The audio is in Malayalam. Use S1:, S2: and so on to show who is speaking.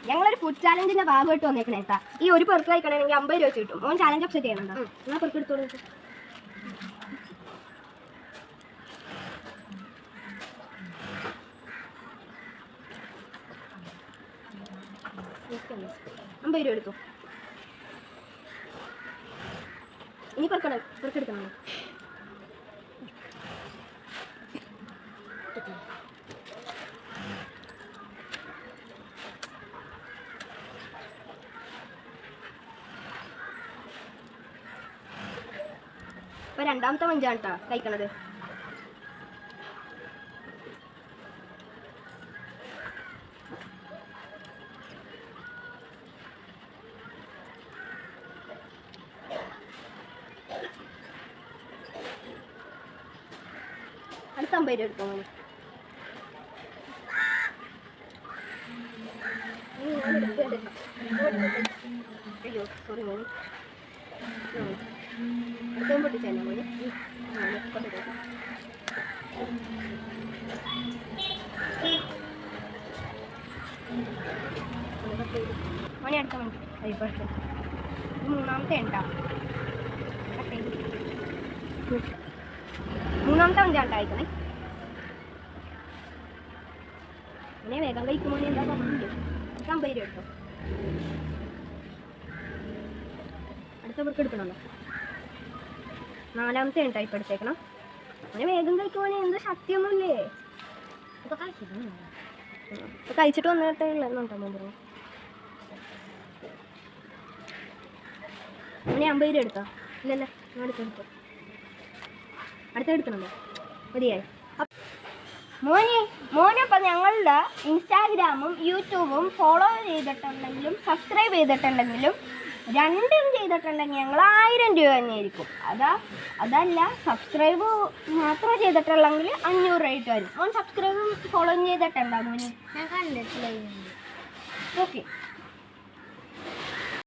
S1: ഞങ്ങളൊരു ഫുഡ് ചാലഞ്ചിന്റെ ഭാഗമായിട്ട് വന്നേക്കണേ കേട്ടാ. ഈ ഒരു പെർക്ക് കഴിക്കണമെങ്കിൽ 50 രൂപ വെച്ച് കിട്ടും. ഓൻ ചാലഞ്ച് അപ്സെറ്റ് ചെയ്യണുണ്ടോ? എന്നാൽ പെർക്ക് എടുത്തോളൂ. $50 എടുത്തു. ഇനി പെർക്കെടുക്കണോ? ഇപ്പൊ രണ്ടാമത്തെ മഞ്ചാണ് കേട്ടോ കഴിക്കണത്. അടുത്ത 50 രൂപ എടുത്തോ. അയ്യോ സോറി മോനെ. അടുത്തും പൊട്ടിച്ചേ മോനെ. മോനെ അടുത്ത മണി കഴിപ്പോ. മൂന്നാമത്തെ ഉണ്ടാ. മൂന്നാമത്തെ മഞ്ചാണ് കഴിക്കണേ. അങ്ങനെ വേഗം കഴിക്കുമോ എന്താ പറഞ്ഞിട്ടുണ്ട്. 50 രൂപ എടുത്തോ. അടുത്ത പേർക്ക് എടുക്കണമല്ലോ. നാലാമത്തെ ഉണ്ടായി ഇപ്പം എടുത്തേക്കണം. അങ്ങനെ വേഗം കഴിക്കുമോനെ. എന്താ ശക്തിയൊന്നുമില്ലേ? ഇപ്പൊ കഴിച്ചിട്ട് വന്നിട്ടേ ഉള്ളെന്നുണ്ടോ പറഞ്ഞു. അങ്ങനെ 50 രൂപ എടുത്തോ. ഇല്ലല്ല അടുത്തെടുത്തോ. അടുത്തെടുക്കണമല്ലോ. മതിയായി മോനെ. അപ്പം ഞങ്ങളുടെ ഇൻസ്റ്റാഗ്രാമും യൂട്യൂബും ഫോളോ ചെയ്തിട്ടുണ്ടെങ്കിലും സബ്സ്ക്രൈബ് ചെയ്തിട്ടുണ്ടെങ്കിലും രണ്ടും ചെയ്തിട്ടുണ്ടെങ്കിൽ ഞങ്ങൾ 1000 രൂപ തന്നെയായിരിക്കും. അതല്ല സബ്സ്ക്രൈബ് മാത്രം ചെയ്തിട്ടുള്ളെങ്കിൽ 500 രൂപ വരും. മോൻ സബ്സ്ക്രൈബും ഫോളോ ചെയ്തിട്ടുണ്ടോ മോനെ? ഞാൻ കണ്ടിട്ടില്ല. ഓക്കെ.